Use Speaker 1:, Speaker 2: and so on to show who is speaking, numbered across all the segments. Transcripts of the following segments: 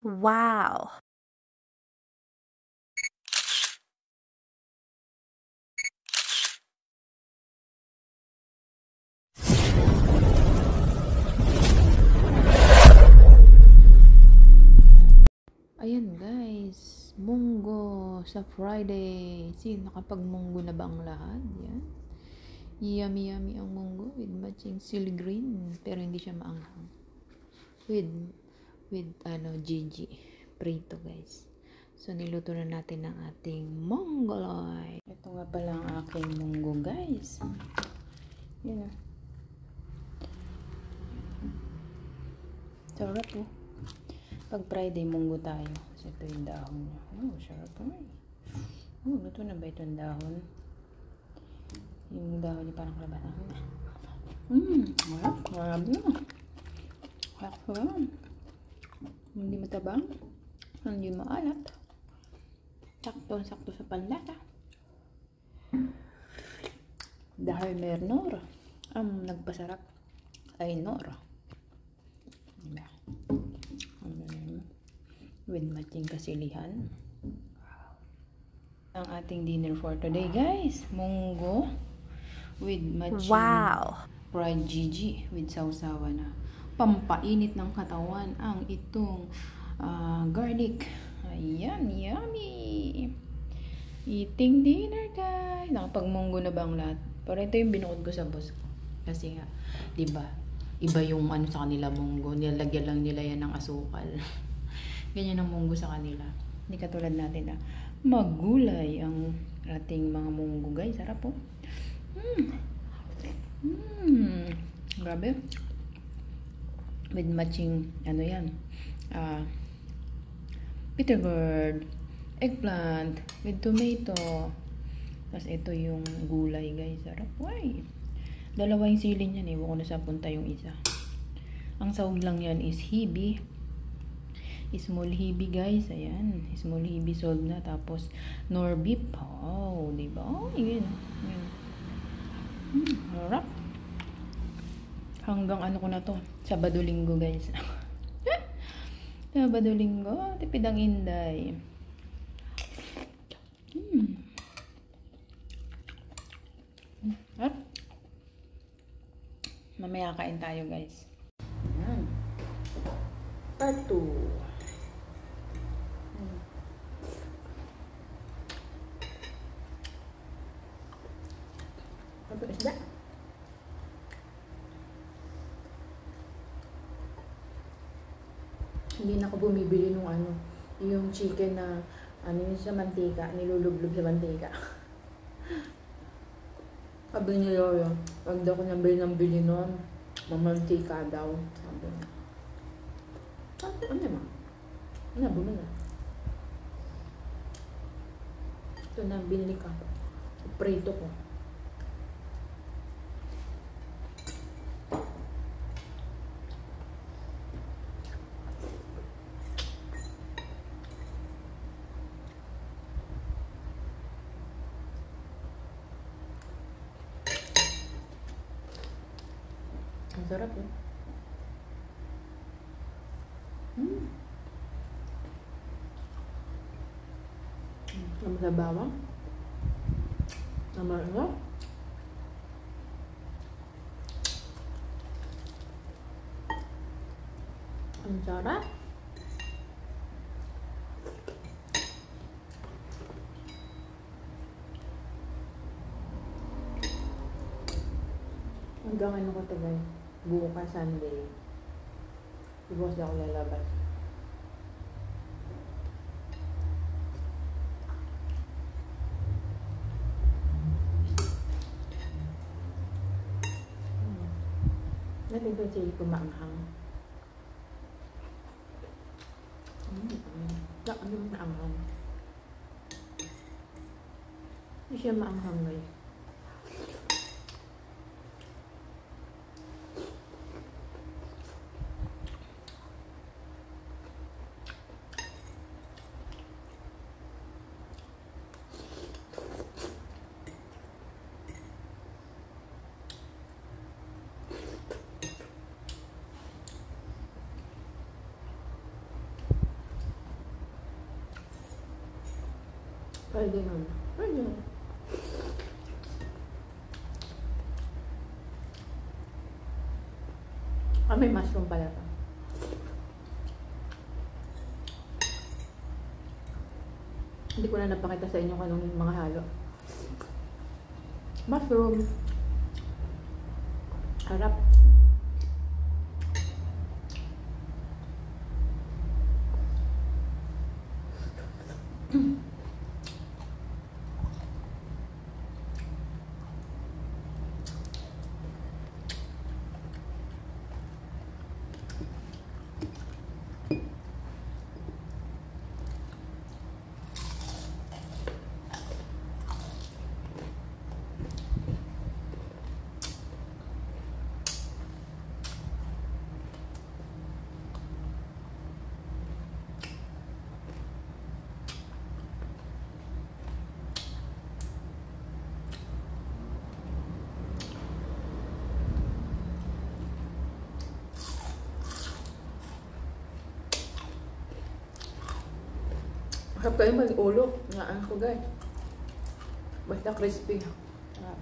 Speaker 1: Wow!
Speaker 2: Ayan guys, munggo sa Friday. See, nakapag-munggo na ba ang lahat? Yan. Yummy yummy ang munggo with matching chili green. Pero hindi siya maanghang. With Gigi. Prito guys. So, niluto na natin ang ating mongoloy. Ito nga pala ang aking munggo guys. Yan o. Sarap po. Pag Friday, munggo tayo. Kasi ito yung dahon niya. Oh, sarap po. Luto na ba itong dahon? Yung dahon niya parang kalabasan. Sarap. Sarap na. Sarap. Hindi matabang. Hindi maalat. Sakto sa panlasa. Dahil Nor. Ang nagpasarap ay Nor. Diba? With matching kasilihan. Ang ating dinner for today guys, munggo with matching fried Gigi with sausawa na pampainit ng katawan ang itong garlic. Ayan, yummy! Eating dinner guys. Nakapag-munggo na ba ang lahat? Pero ito yung binukod ko sa boss ko. Kasi nga, diba, iba yung sa kanila munggo. Nilagyan lang nila yan ng asukal. Ganyan ang munggo sa kanila. Hindi katulad natin na magulay ang ating mga munggo guys. Sarap po. Grabe. With matching, bitter gourd, eggplant, with tomato. Tapos ito yung gulay guys. Sarap. Why? Dalawa yung sili niyan eh. Huwag ko na sa punta yung isa. Ang sahog lang yan is hibi. Small hibi guys. Ayan. Small hibi solved na. Tapos nor beef. Oh, diba? Oh, yun. Harap. Hanggang ano ko na to. Sabado linggo guys. Sabado linggo. Tipid ang inday. Harap. Mamaya kain tayo guys. Ayan. Part 2. Ito isda. Hindi na ako bumibili nung yung chicken na yung sa mantika, nilulublob sa mantika. Sabi ni Lolo, wag daw ko nabili ng bili nun, mamantika daw. Sabi niya. Ano naman? Ano, bumili na. Ito na, binili ka. Prito ko. Ang sarap eh. Ang sa bawang. Ang marunong. Ang sarap. Hanggang ano ko ito guys. Bukas Sunday. Bukas na ako lalabas. Natin ito siya kumaanghang. Ano yung maanghang? Hindi siya maanghang guys. Pwede naman. Pwede naman. Ah, may mushroom pala to. Hindi ko na napakita sa inyo kung anong mga halo. Mushroom. Harap. Harap kayo mag-ulo. Ngaan ko guys. Basta crispy. Harap.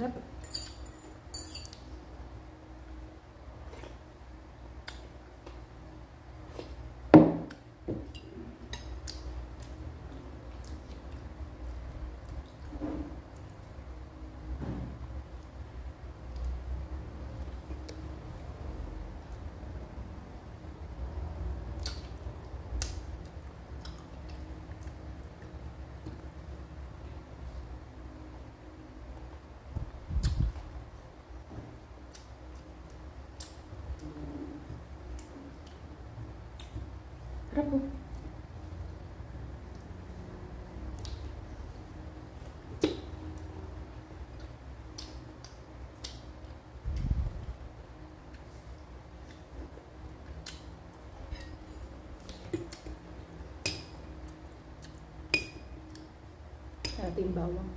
Speaker 2: Harap. Harap po. Ating bawang.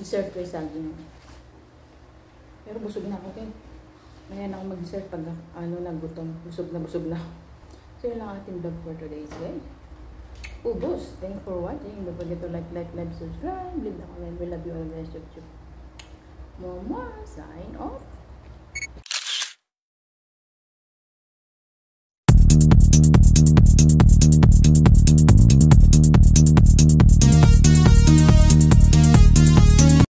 Speaker 2: Dessert ko yung saging. Pero busog na ako kayo. Ngayon ako mag-dessert pag nagutom. Busog na. So yun lang ating vlog for today's guys. Ubos. Thanks for watching. Don't forget to like, subscribe. Leave a comment. We love you all. Best of you. Mama, sign off.